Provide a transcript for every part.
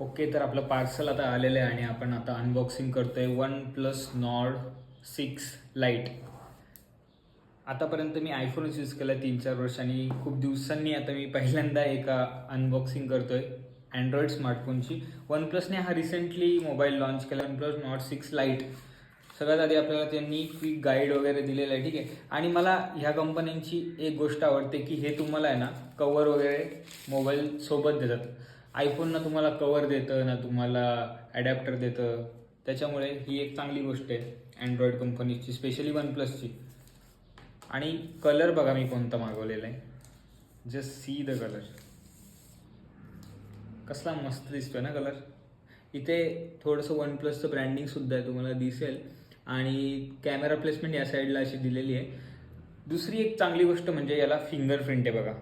Okay, तर आपलं parcel आता आलेलं आहे आणि आपण आता अनबॉक्सिंग करतोय OnePlus Nord 6 Lite. आतापर्यंत मी आयफोनच यूज केला 3-4 वर्ष आणि खूप दिवसांनी आता मी पहिल्यांदा एक अनबॉक्सिंग करतोय अँड्रॉइड स्मार्टफोनची. OnePlusने हा रिसेंटली मोबाईल लॉन्च केला, OnePlus Nord 6 Lite. सगळ्यात आधी आपल्याला त्यांनी क्विक गाईड वगैरे दिलेलं आहे, ठीक आहे. आणि मला ह्या कंपन्यांची एक गोष्ट आवडते की हे तुम्हाला आहे ना कवर वगैरे मोबाईल सोबत देतात. आयफोन ना तुम्हाला कवर देतं ना तुम्हाला ॲडॅप्टर देतं, त्याच्यामुळे ही एक चांगली गोष्ट आहे अँड्रॉइड कंपनीची, स्पेशली OnePlusची. आणि कलर बघा मी कोणता मागवलेला आहे, जस्ट सी द कलर, कसला मस्त दिसतोय ना कलर. इथे थोडंसं OnePlusचं ब्रँडिंगसुद्धा आहे, तुम्हाला दिसेल. आणि कॅमेरा प्लेसमेंट या साईडला अशी दिलेली आहे. दुसरी एक चांगली गोष्ट म्हणजे याला फिंगरप्रिंट आहे बघा.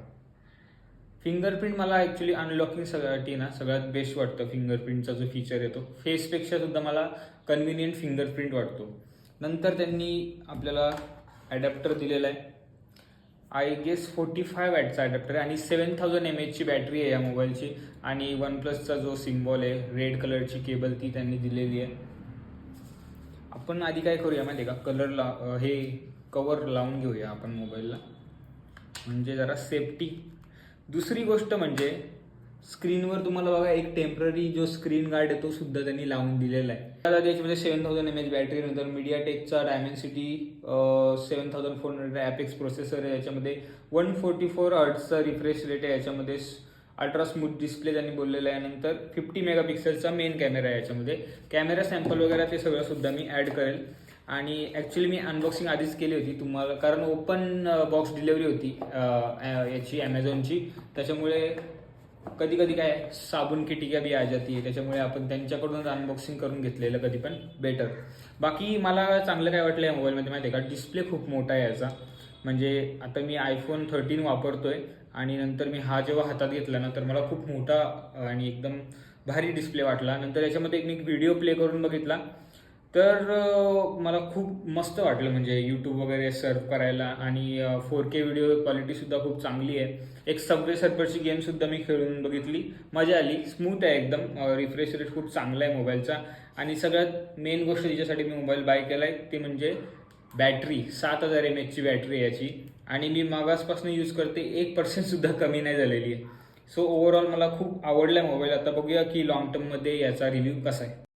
फिंगरप्रिंट मला ॲक्च्युली अनलॉकिंग सगळ्यासाठी ना सगळ्यात बेस्ट वाटतं. फिंगरप्रिंटचा जो फीचर येतो फेसपेक्षा सुद्धा मला कन्व्हिनियंट फिंगरप्रिंट वाटतो. नंतर त्यांनी आपल्याला ॲडॅप्टर दिलेला आहे, आय गेस 45 वॅटचा ॲडॅप्टर आहे आणि 7000 mAhची बॅटरी आहे या मोबाईलची. आणि OnePlusचा जो सिम्बॉल आहे रेड कलरची केबल ती त्यांनी दिलेली आहे. आपण आधी काय करूया माहिती आहे का, कलर हे कवर लावून घेऊया आपण मोबाईलला, म्हणजे जरा सेफ्टी. दुसरी गोष्ट म्हणजे स्क्रीनवर तुम्हाला बघा एक टेम्पररी जो स्क्रीन गार्ड आहे तो सुद्धा त्यांनी लावून दिलेला आहे. त्याच्यामध्ये 7000 mAh बॅटरी, नंतर मीडियाटेकचा डायमेन्सिटी 7400 ॲपेक्स प्रोसेसर आहे याच्यामध्ये, 144 हर्ट्झचा रिफ्रेश रेट आहे याच्यामध्ये, अल्ट्रा स्मूथ डिस्प्ले त्यांनी बोललेलं आहे. नंतर 50 मेगापिक्सेलचा मेन कॅमेरा आहे याच्यामध्ये. कॅमेरा सॅम्पल वगैरे ते सगळं सुद्धा मी ॲड करेल. आणि ॲक्च्युली मी अनबॉक्सिंग आधीच केली होती तुम्हाला, कारण ओपन बॉक्स डिलेवरी होती याची ॲमेझॉनची, त्याच्यामुळे कधी कधी काय साबुन की टिक्या बी आ जाती आहे, त्याच्यामुळे आपण त्यांच्याकडूनच अनबॉक्सिंग करून घेतलेलं कधी पण बेटर. बाकी मला चांगलं काय वाटलं या मोबाईलमध्ये माहिती आहे का, डिस्प्ले खूप मोठा आहे याचा. म्हणजे आता मी iPhone 13 वापरतोय आणि नंतर मी हा जेव्हा हातात घेतला ना तर मला खूप मोठा आणि एकदम भारी डिस्प्ले वाटला. नंतर याच्यामध्ये मी व्हिडिओ प्ले करून बघितला तर मला खूप मस्त वाटलं, म्हणजे यूट्यूब वगैरे सर्व करायला. आणि 4K व्हिडिओ क्वालिटीसुद्धा खूप चांगली आहे. एक सबवे सर्फरची गेमसुद्धा मी खेळून बघितली, मजा आली. स्मूथ आहे एकदम, रिफ्रेश रेट खूप चांगला आहे मोबाईलचा. आणि सगळ्यात मेन गोष्ट जिच्यासाठी मी मोबाईल बाय केला आहे ते म्हणजे बॅटरी. 7000 mAhची बॅटरी आहे याची आणि मी मागासपासून यूज करते, 1%सुद्धा कमी नाही झालेली आहे. सो ओव्हरऑल मला खूप आवडला मोबाईल. आता बघूया की लॉंग टर्ममध्ये याचा रिव्ह्यू कसा आहे.